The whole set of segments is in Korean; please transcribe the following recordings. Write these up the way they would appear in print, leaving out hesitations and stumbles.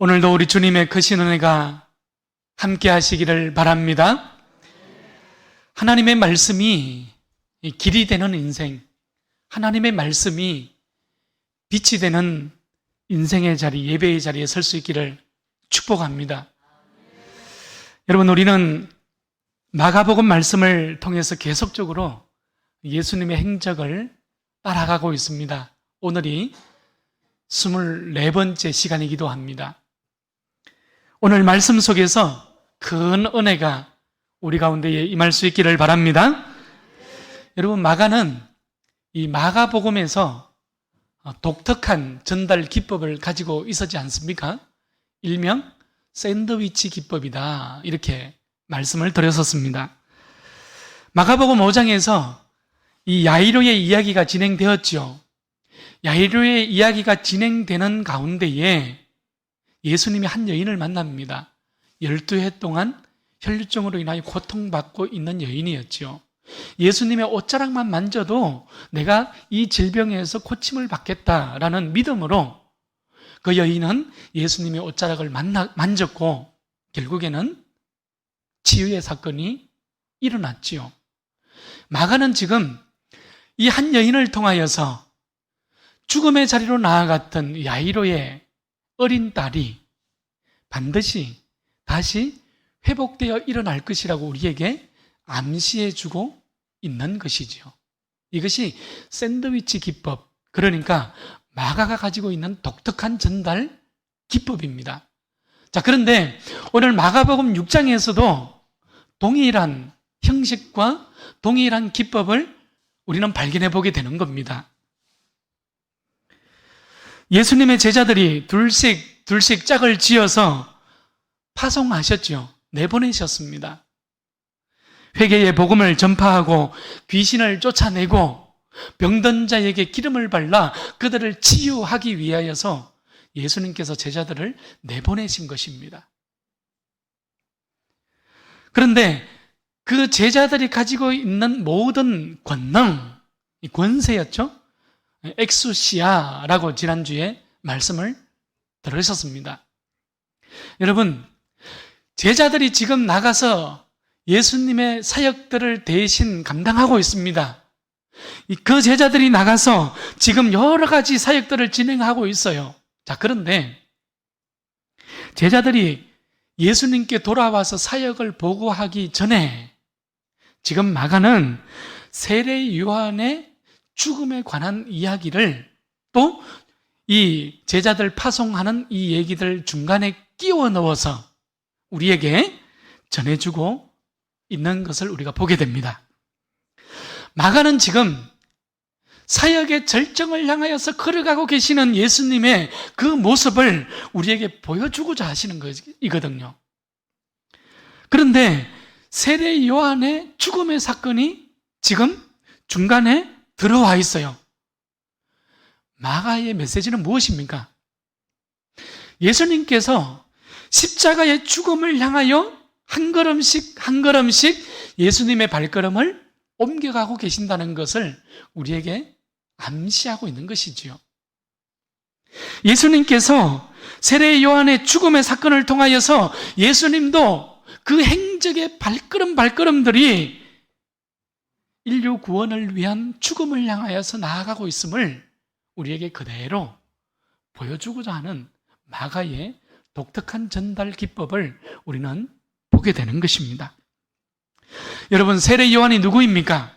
오늘도 우리 주님의 크신 은혜가 함께 하시기를 바랍니다. 하나님의 말씀이 길이 되는 인생, 하나님의 말씀이 빛이 되는 인생의 자리, 예배의 자리에 설 수 있기를 축복합니다. 여러분, 우리는 마가복음 말씀을 통해서 계속적으로 예수님의 행적을 따라가고 있습니다. 오늘이 24번째 시간이기도 합니다. 오늘 말씀 속에서 큰 은혜가 우리 가운데에 임할 수 있기를 바랍니다. 여러분, 마가는 이 마가복음에서 독특한 전달 기법을 가지고 있었지 않습니까? 일명 샌드위치 기법이다, 이렇게 말씀을 드렸었습니다. 마가복음 5장에서 이 야이로의 이야기가 진행되었죠. 야이로의 이야기가 진행되는 가운데에 예수님이 한 여인을 만납니다. 12해 동안 혈류증으로 인하여 고통받고 있는 여인이었죠. 예수님의 옷자락만 만져도 내가 이 질병에서 고침을 받겠다라는 믿음으로 그 여인은 예수님의 옷자락을 만졌고 결국에는 치유의 사건이 일어났지요. 마가는 지금 이 한 여인을 통하여서 죽음의 자리로 나아갔던 야이로의 어린 딸이 반드시 다시 회복되어 일어날 것이라고 우리에게 암시해주고 있는 것이지요. 이것이 샌드위치 기법, 그러니까 마가가 가지고 있는 독특한 전달 기법입니다. 자, 그런데 오늘 마가복음 6장에서도 동일한 형식과 동일한 기법을 우리는 발견해 보게 되는 겁니다. 예수님의 제자들이 둘씩 짝을 지어서 파송하셨죠. 내보내셨습니다. 회개의 복음을 전파하고 귀신을 쫓아내고 병든 자에게 기름을 발라 그들을 치유하기 위하여서 예수님께서 제자들을 내보내신 것입니다. 그런데 그 제자들이 가지고 있는 모든 권능, 권세였죠. 엑수시아라고 지난주에 말씀을 들으셨습니다. 여러분, 제자들이 지금 나가서 예수님의 사역들을 대신 감당하고 있습니다. 그 제자들이 나가서 지금 여러 가지 사역들을 진행하고 있어요. 자, 그런데 제자들이 예수님께 돌아와서 사역을 보고하기 전에 지금 마가는 세례 요한의 죽음에 관한 이야기를 또 이 제자들 파송하는 이 얘기들 중간에 끼워 넣어서 우리에게 전해주고 있는 것을 우리가 보게 됩니다. 마가는 지금 사역의 절정을 향하여서 걸어가고 계시는 예수님의 그 모습을 우리에게 보여주고자 하시는 것이거든요. 그런데 세례 요한의 죽음의 사건이 지금 중간에 들어와 있어요. 마가의 메시지는 무엇입니까? 예수님께서 십자가의 죽음을 향하여 한 걸음씩 한 걸음씩 예수님의 발걸음을 옮겨가고 계신다는 것을 우리에게 암시하고 있는 것이지요. 예수님께서 세례 요한의 죽음의 사건을 통하여서 예수님도 그 행적의 발걸음들이 인류 구원을 위한 죽음을 향하여서 나아가고 있음을 우리에게 그대로 보여주고자 하는 마가의 독특한 전달 기법을 우리는 보게 되는 것입니다. 여러분, 세례 요한이 누구입니까?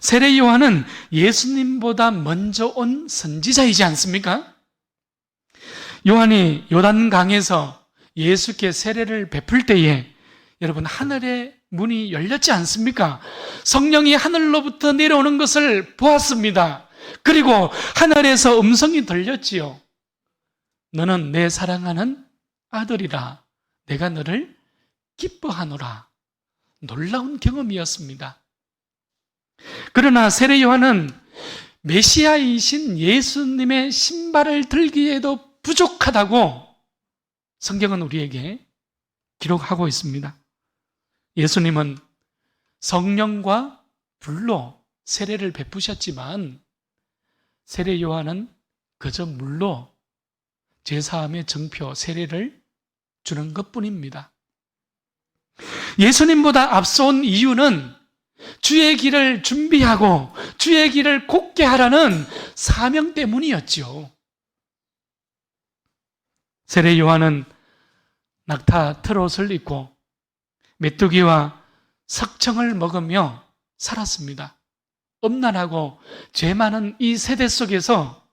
세례 요한은 예수님보다 먼저 온 선지자이지 않습니까? 요한이 요단강에서 예수께 세례를 베풀 때에 여러분, 하늘의 문이 열렸지 않습니까? 성령이 하늘로부터 내려오는 것을 보았습니다. 그리고 하늘에서 음성이 들렸지요. 너는 내 사랑하는 아들이라, 내가 너를 기뻐하노라. 놀라운 경험이었습니다. 그러나 세례 요한은 메시아이신 예수님의 신발을 들기에도 부족하다고 성경은 우리에게 기록하고 있습니다. 예수님은 성령과 불로 세례를 베푸셨지만 세례 요한은 그저 물로 제사함의 정표, 세례를 주는 것뿐입니다. 예수님보다 앞서온 이유는 주의 길을 준비하고 주의 길을 곧게 하라는 사명 때문이었죠. 세례 요한은 낙타 트롯을 입고 메뚜기와 석청을 먹으며 살았습니다. 엄난하고 죄 많은 이 세대 속에서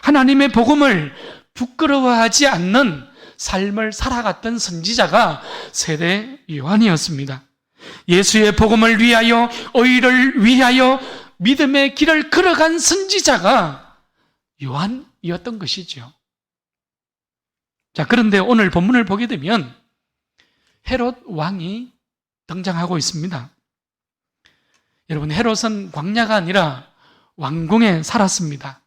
하나님의 복음을 부끄러워하지 않는 삶을 살아갔던 선지자가 세례 요한이었습니다. 예수의 복음을 위하여, 의를 위하여 믿음의 길을 걸어간 선지자가 요한이었던 것이죠. 자, 그런데 오늘 본문을 보게 되면 헤롯 왕이 등장하고 있습니다. 여러분, 헤롯은 광야가 아니라 왕궁에 살았습니다.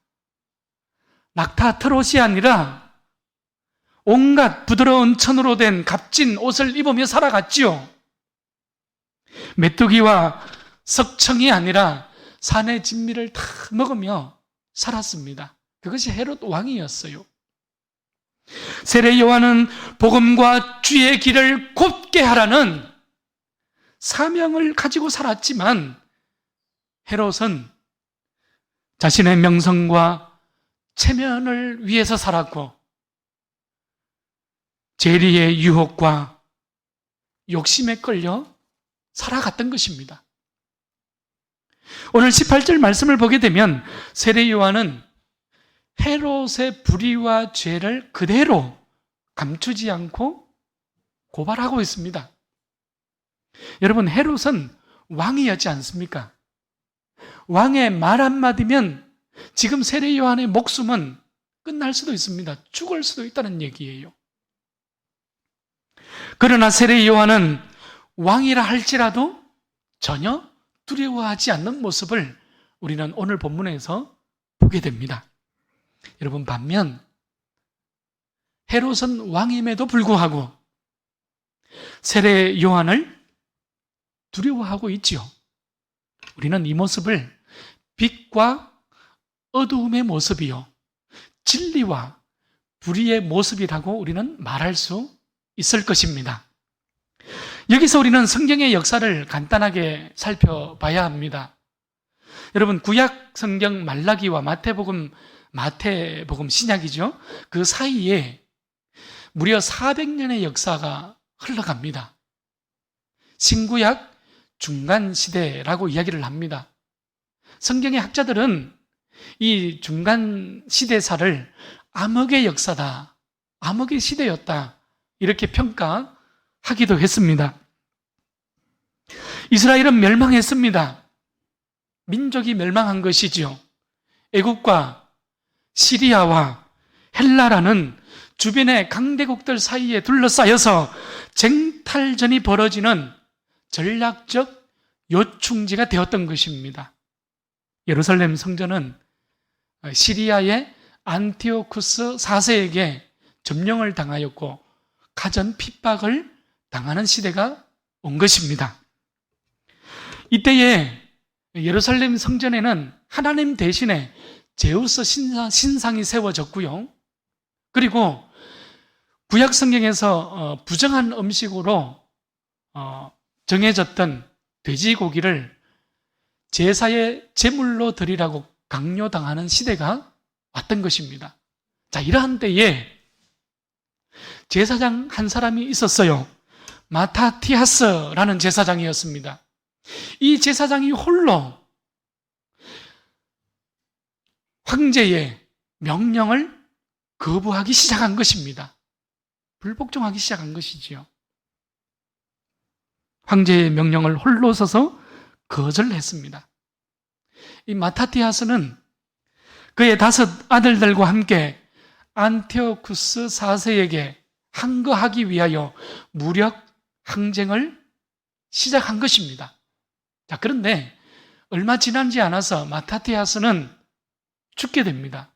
낙타 트롯이 아니라 온갖 부드러운 천으로 된 값진 옷을 입으며 살아갔지요. 메뚜기와 석청이 아니라 산의 진미를 다 먹으며 살았습니다. 그것이 헤롯 왕이었어요. 세례 요한은 복음과 주의 길을 곧게 하라는 사명을 가지고 살았지만 헤롯은 자신의 명성과 체면을 위해서 살았고 재리의 유혹과 욕심에 끌려 살아갔던 것입니다. 오늘 18절 말씀을 보게 되면 세례 요한은 헤롯의 불의와 죄를 그대로 감추지 않고 고발하고 있습니다. 여러분, 헤롯은 왕이었지 않습니까? 왕의 말 한마디면 지금 세례 요한의 목숨은 끝날 수도 있습니다. 죽을 수도 있다는 얘기예요. 그러나 세례 요한은 왕이라 할지라도 전혀 두려워하지 않는 모습을 우리는 오늘 본문에서 보게 됩니다. 여러분, 반면 헤롯은 왕임에도 불구하고 세례 요한을 두려워하고 있지요. 우리는 이 모습을 빛과 어두움의 모습이요, 진리와 불의의 모습이라고 우리는 말할 수 있을 것입니다. 여기서 우리는 성경의 역사를 간단하게 살펴봐야 합니다. 여러분, 구약 성경 말라기와 마태복음 신약이죠. 그 사이에 무려 400년의 역사가 흘러갑니다. 신구약 중간시대라고 이야기를 합니다. 성경의 학자들은 이 중간시대사를 암흑의 역사다, 암흑의 시대였다, 이렇게 평가하기도 했습니다. 이스라엘은 멸망했습니다. 민족이 멸망한 것이죠. 애국과 시리아와 헬라라는 주변의 강대국들 사이에 둘러싸여서 쟁탈전이 벌어지는 전략적 요충지가 되었던 것입니다. 예루살렘 성전은 시리아의 안티오쿠스 4세에게 점령을 당하였고 가전 핍박을 당하는 시대가 온 것입니다. 이때에 예루살렘 성전에는 하나님 대신에 제우스 신상이 세워졌고요. 그리고 구약 성경에서 부정한 음식으로 정해졌던 돼지고기를 제사의 제물로 드리라고 강요당하는 시대가 왔던 것입니다. 자, 이러한 때에 제사장 한 사람이 있었어요. 마타티아스라는 제사장이었습니다. 이 제사장이 홀로 황제의 명령을 거부하기 시작한 것입니다. 불복종하기 시작한 것이지요. 황제의 명령을 홀로 서서 거절했습니다. 이 마타티아스는 그의 5 아들들과 함께 안티오쿠스 4세에게 항거하기 위하여 무력 항쟁을 시작한 것입니다. 자, 그런데 얼마 지나지 않아서 마타티아스는 죽게 됩니다.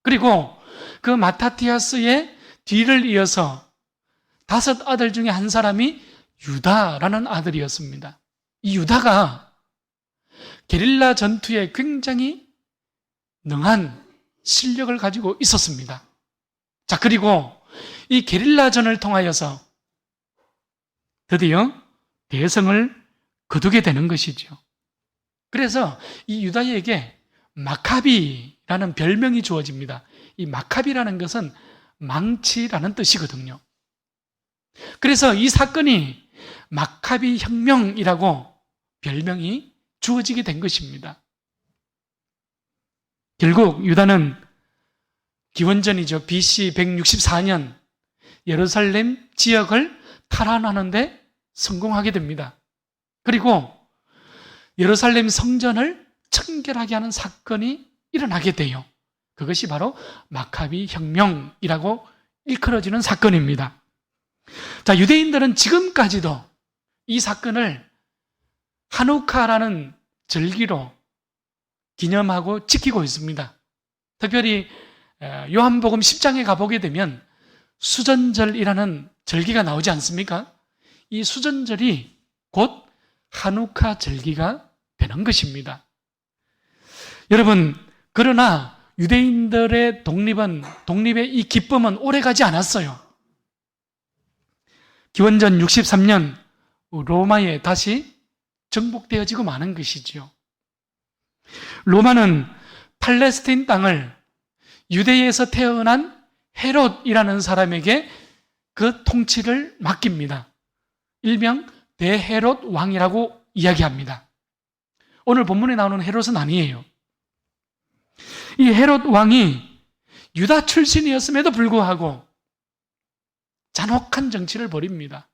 그리고 그 마타티아스의 뒤를 이어서 5 아들 중에 한 사람이 유다라는 아들이었습니다. 이 유다가 게릴라 전투에 굉장히 능한 실력을 가지고 있었습니다. 자, 그리고 이 게릴라전을 통하여서 드디어 대성을 거두게 되는 것이죠. 그래서 이 유다에게 마카비라는 별명이 주어집니다. 이 마카비라는 것은 망치라는 뜻이거든요. 그래서 이 사건이 마카비 혁명이라고 별명이 주어지게 된 것입니다. 결국 유다는 기원전이죠. BC 164년 예루살렘 지역을 탈환하는데 성공하게 됩니다. 그리고 예루살렘 성전을 청결하게 하는 사건이 일어나게 돼요. 그것이 바로 마카비 혁명이라고 일컬어지는 사건입니다. 자, 유대인들은 지금까지도 이 사건을 하누카라는 절기로 기념하고 지키고 있습니다. 특별히 요한복음 10장에 가보게 되면 수전절이라는 절기가 나오지 않습니까? 이 수전절이 곧 하누카 절기가 되는 것입니다. 여러분, 그러나 유대인들의 독립의 이 기쁨은 오래가지 않았어요. 기원전 63년 로마에 다시 정복되어지고 마는 것이지요. 로마는 팔레스타인 땅을 유대에서 태어난 헤롯이라는 사람에게 그 통치를 맡깁니다. 일명 대헤롯 왕이라고 이야기합니다. 오늘 본문에 나오는 헤롯은 아니에요. 이 헤롯 왕이 유다 출신이었음에도 불구하고 잔혹한 정치를 벌입니다.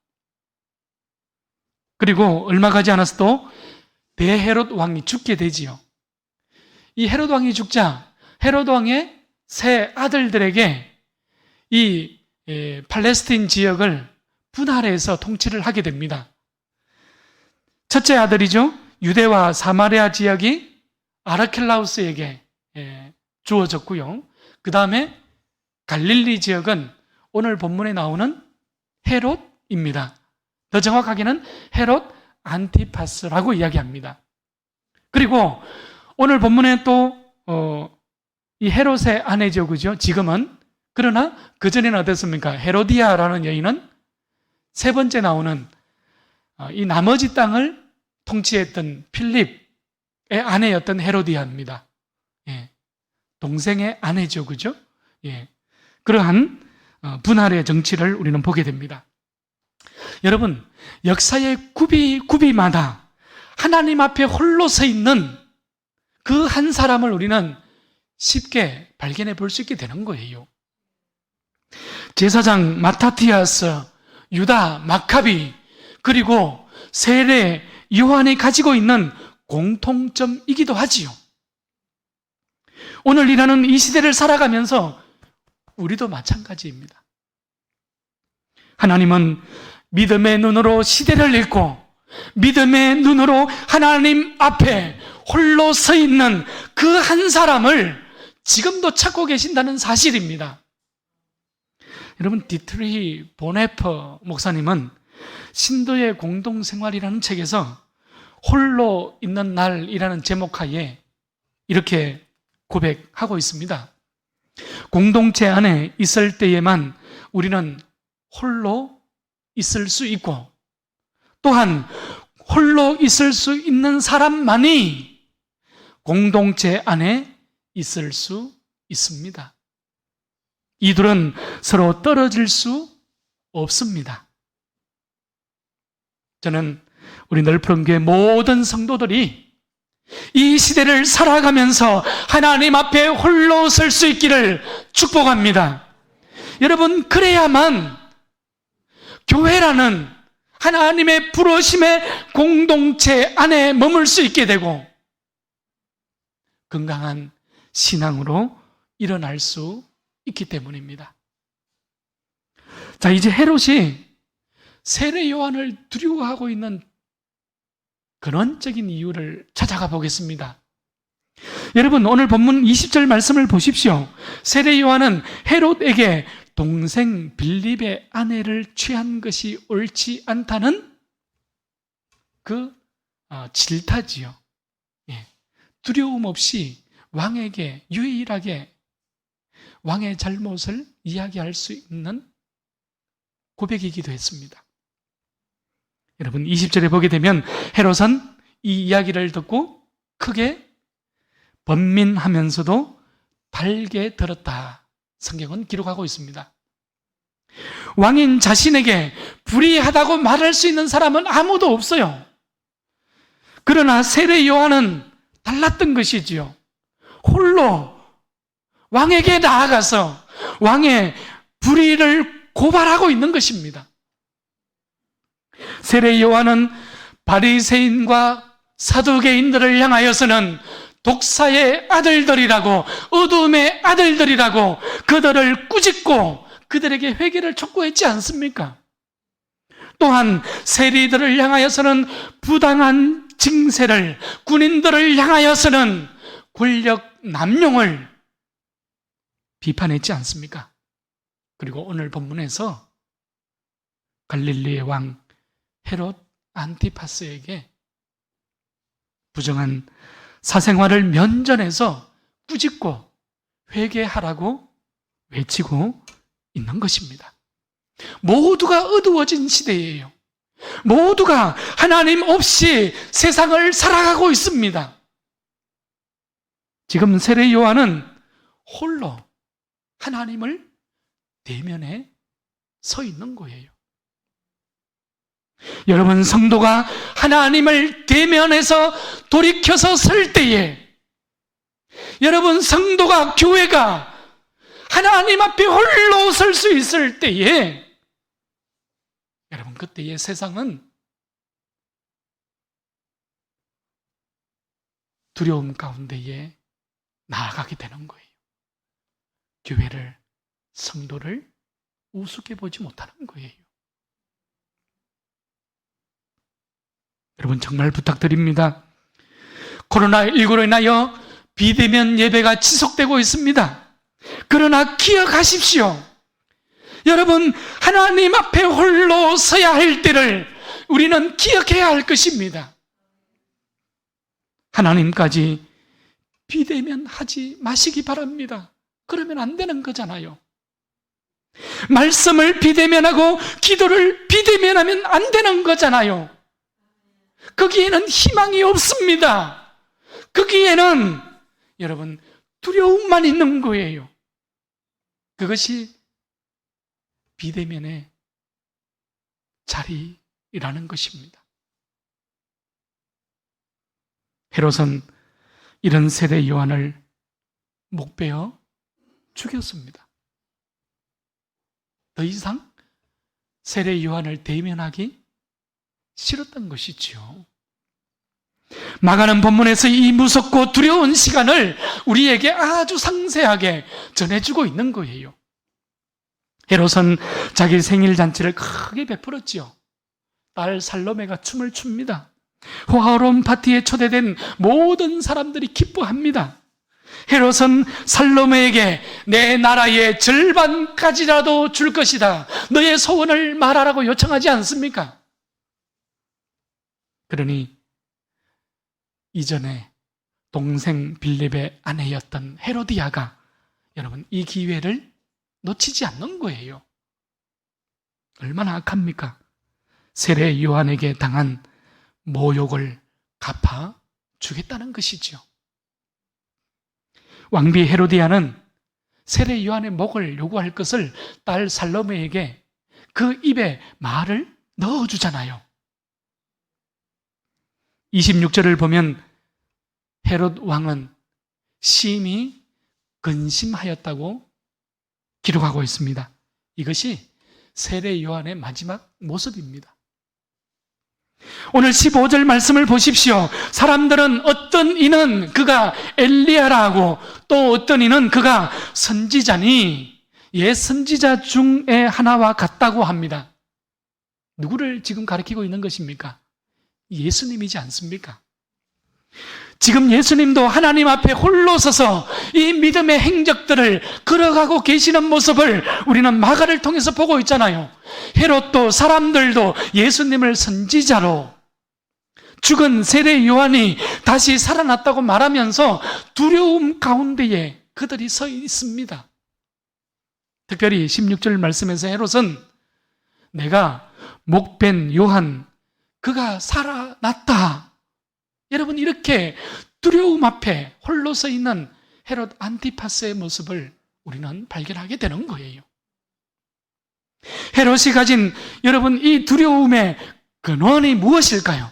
그리고 얼마 가지 않아서 또 대헤롯 왕이 죽게 되지요. 이 헤롯 왕이 죽자 헤롯 왕의 세 아들들에게 이 팔레스타인 지역을 분할해서 통치를 하게 됩니다. 첫째 아들이죠. 유대와 사마리아 지역이 아르켈라우스에게 주어졌고요. 그 다음에 갈릴리 지역은 오늘 본문에 나오는 헤롯입니다. 더 정확하게는 헤롯 안티파스라고 이야기합니다. 그리고 오늘 본문에 또 이 헤롯의 아내죠, 그죠? 지금은. 그러나 그전에는 어땠습니까? 헤로디아라는 여인은 세 번째 나오는 이 나머지 땅을 통치했던 필립의 아내였던 헤로디아입니다. 예. 동생의 아내죠, 그죠? 예. 그러한 분할의 정치를 우리는 보게 됩니다. 여러분, 역사의 구비마다 하나님 앞에 홀로 서 있는 그 한 사람을 우리는 쉽게 발견해 볼 수 있게 되는 거예요. 제사장 마타티아스, 유다 마카비, 그리고 세례 요한이 가지고 있는 공통점이기도 하지요. 오늘 일하는 이 시대를 살아가면서 우리도 마찬가지입니다. 하나님은 믿음의 눈으로 시대를 읽고 믿음의 눈으로 하나님 앞에 홀로 서 있는 그 한 사람을 지금도 찾고 계신다는 사실입니다. 여러분, 디트리히 보네퍼 목사님은 신도의 공동생활이라는 책에서 홀로 있는 날이라는 제목하에 이렇게 고백하고 있습니다. 공동체 안에 있을 때에만 우리는 홀로 있을 수 있고, 또한 홀로 있을 수 있는 사람만이 공동체 안에 있을 수 있습니다. 이들은 서로 떨어질 수 없습니다. 저는 우리 넓은 교회 모든 성도들이 이 시대를 살아가면서 하나님 앞에 홀로 설 수 있기를 축복합니다. 여러분, 그래야만 교회라는 하나님의 부르심의 공동체 안에 머물 수 있게 되고 건강한 신앙으로 일어날 수 있기 때문입니다. 자, 이제 헤롯이 세례 요한을 두려워하고 있는 근원적인 이유를 찾아가 보겠습니다. 여러분, 오늘 본문 20절 말씀을 보십시오. 세례 요한은 헤롯에게 동생 빌립의 아내를 취한 것이 옳지 않다는 그 질타지요. 왕의 잘못을 이야기할 수 있는 고백이기도 했습니다. 여러분 20절에 보게 되면 헤롯은 이 이야기를 듣고 크게 번민하면서도 달게 들었다. 성경은 기록하고 있습니다. 왕인 자신에게 불의하다고 말할 수 있는 사람은 아무도 없어요. 그러나 세례 요한은 달랐던 것이지요. 홀로 왕에게 나아가서 왕의 불의를 고발하고 있는 것입니다. 세례 요한은 바리새인과 사두개인들을 향하여서는 독사의 아들들이라고, 어둠의 아들들이라고 그들을 꾸짖고 그들에게 회개를 촉구했지 않습니까? 또한 세리들을 향하여서는 부당한 징세를, 군인들을 향하여서는 권력 남용을 비판했지 않습니까? 그리고 오늘 본문에서 갈릴리의 왕 헤롯 안티파스에게 부정한 사생활을 면전에서 꾸짖고 회개하라고 외치고 있는 것입니다. 모두가 어두워진 시대예요. 모두가 하나님 없이 세상을 살아가고 있습니다. 지금 세례 요한은 홀로 하나님을 대면해 서 있는 거예요. 여러분, 성도가 하나님을 대면해서 돌이켜서 설 때에, 여러분 성도가, 교회가 하나님 앞에 홀로 설 수 있을 때에, 여러분 그때의 세상은 두려움 가운데에 나아가게 되는 거예요. 교회를, 성도를 우습게 보지 못하는 거예요. 여러분 정말 부탁드립니다. 코로나19로 인하여 비대면 예배가 지속되고 있습니다. 그러나 기억하십시오. 여러분, 하나님 앞에 홀로 서야 할 때를 우리는 기억해야 할 것입니다. 하나님까지 비대면 하지 마시기 바랍니다. 그러면 안 되는 거잖아요. 말씀을 비대면하고 기도를 비대면하면 안 되는 거잖아요. 거기에는 희망이 없습니다. 거기에는 여러분 두려움만 있는 거예요. 그것이 비대면의 자리라는 것입니다. 헤롯은 이런 세례 요한을 목베어 죽였습니다. 더 이상 세례 요한을 대면하기 싫었던 것이지요. 마가는 본문에서 이 무섭고 두려운 시간을 우리에게 아주 상세하게 전해주고 있는 거예요. 헤롯은 자기 생일 잔치를 크게 베풀었지요. 딸 살로메가 춤을 춥니다. 호화로운 파티에 초대된 모든 사람들이 기뻐합니다. 헤롯은 살로메에게 내 나라의 절반까지라도 줄 것이다, 너의 소원을 말하라고 요청하지 않습니까? 그러니 이전에 동생 빌립의 아내였던 헤로디아가 여러분 이 기회를 놓치지 않는 거예요. 얼마나 악합니까? 세례 요한에게 당한 모욕을 갚아 주겠다는 것이죠. 왕비 헤로디아는 세례 요한의 목을 요구할 것을 딸 살로메에게 그 입에 말을 넣어주잖아요. 26절을 보면 헤롯 왕은 심히 근심하였다고 기록하고 있습니다. 이것이 세례 요한의 마지막 모습입니다. 오늘 15절 말씀을 보십시오. 사람들은 어떤 이는 그가 엘리야라 하고 또 어떤 이는 그가 선지자니 옛 선지자 중에 하나와 같다고 합니다. 누구를 지금 가리키고 있는 것입니까? 예수님이지 않습니까? 지금 예수님도 하나님 앞에 홀로 서서 이 믿음의 행적들을 걸어가고 계시는 모습을 우리는 마가를 통해서 보고 있잖아요. 헤롯도 사람들도 예수님을 선지자로, 죽은 세례 요한이 다시 살아났다고 말하면서 두려움 가운데에 그들이 서 있습니다. 특별히 16절 말씀에서 헤롯은 내가 목벤 요한 그가 살아났다. 여러분, 이렇게 두려움 앞에 홀로 서 있는 헤롯 안티파스의 모습을 우리는 발견하게 되는 거예요. 헤롯이 가진 여러분 이 두려움의 근원이 무엇일까요?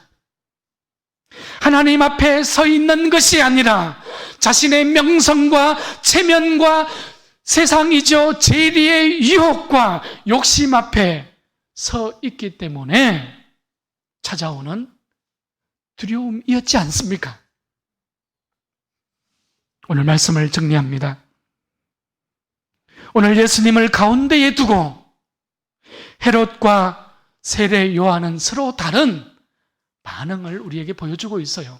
하나님 앞에 서 있는 것이 아니라 자신의 명성과 체면과 세상이죠 재리의 유혹과 욕심 앞에 서 있기 때문에 찾아오는 두려움이었지 않습니까? 오늘 말씀을 정리합니다. 오늘 예수님을 가운데에 두고 헤롯과 세례 요한은 서로 다른 반응을 우리에게 보여주고 있어요.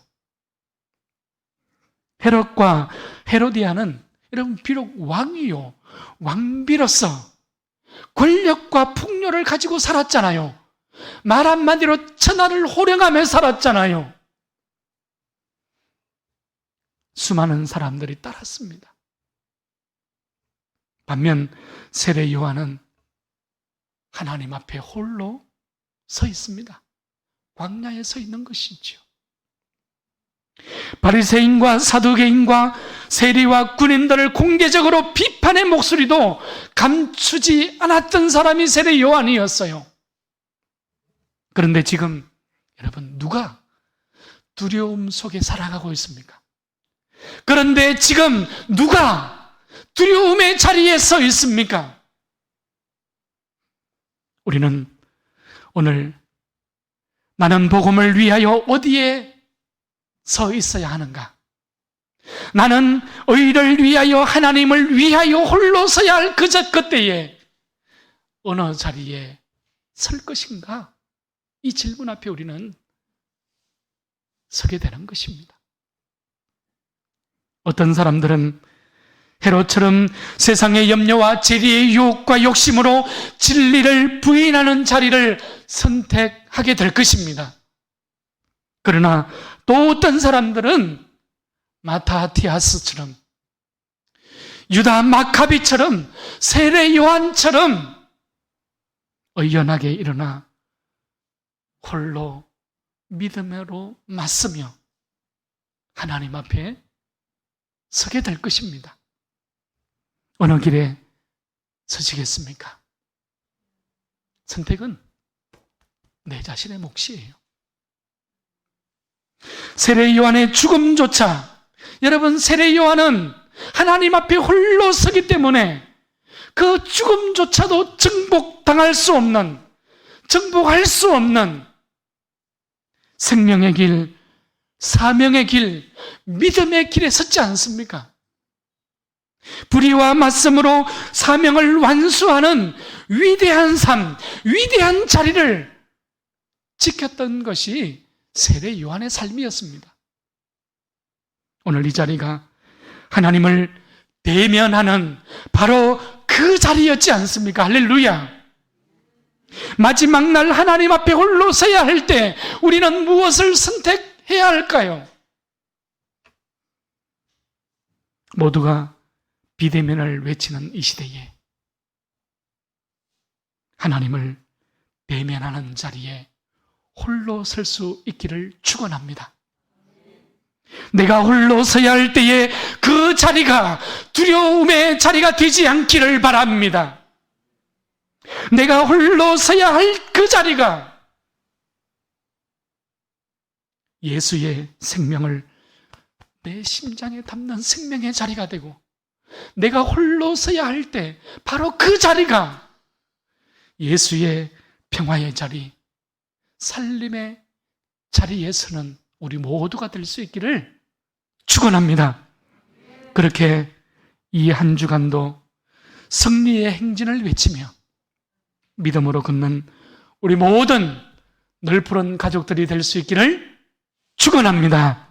헤롯과 헤로디아는 여러분 비록 왕이요, 왕비로서 권력과 풍요를 가지고 살았잖아요. 말 한마디로 천하를 호령하며 살았잖아요. 수많은 사람들이 따랐습니다. 반면 세례 요한은 하나님 앞에 홀로 서 있습니다. 광야에 서 있는 것이죠. 바리새인과 사두개인과 세리와 군인들을 공개적으로 비판의 목소리도 감추지 않았던 사람이 세례 요한이었어요. 그런데 지금 여러분 누가 두려움 속에 살아가고 있습니까? 그런데 지금 누가 두려움의 자리에 서 있습니까? 우리는 오늘 나는 복음을 위하여 어디에 서 있어야 하는가? 나는 의를 위하여 하나님을 위하여 홀로 서야 할 그때에 어느 자리에 설 것인가? 이 질문 앞에 우리는 서게 되는 것입니다. 어떤 사람들은 헤롯처럼 세상의 염려와 재리의 유혹과 욕심으로 진리를 부인하는 자리를 선택하게 될 것입니다. 그러나 또 어떤 사람들은 마타티아스처럼 유다 마카비처럼 세례 요한처럼 의연하게 일어나 홀로 믿음으로 맞서며 하나님 앞에 서게 될 것입니다. 어느 길에 서시겠습니까? 선택은 내 자신의 몫이에요. 세례 요한의 죽음조차, 여러분 세례 요한은 하나님 앞에 홀로 서기 때문에 그 죽음조차도 정복할 수 없는 생명의 길, 사명의 길, 믿음의 길에 섰지 않습니까? 불의와 맞섬으로 사명을 완수하는 위대한 삶, 위대한 자리를 지켰던 것이 세례 요한의 삶이었습니다. 오늘 이 자리가 하나님을 대면하는 바로 그 자리였지 않습니까? 할렐루야! 마지막 날 하나님 앞에 홀로 서야 할 때 우리는 무엇을 선택해야 할까요? 모두가 비대면을 외치는 이 시대에 하나님을 대면하는 자리에 홀로 설 수 있기를 축원합니다. 내가 홀로 서야 할 때에 그 자리가 두려움의 자리가 되지 않기를 바랍니다. 내가 홀로 서야 할 그 자리가 예수의 생명을 내 심장에 담는 생명의 자리가 되고, 내가 홀로 서야 할 때 바로 그 자리가 예수의 평화의 자리, 살림의 자리에 서는 우리 모두가 될 수 있기를 축원합니다. 그렇게 이 한 주간도 승리의 행진을 외치며 믿음으로 걷는 우리 모든 널푸른 가족들이 될 수 있기를 축원합니다.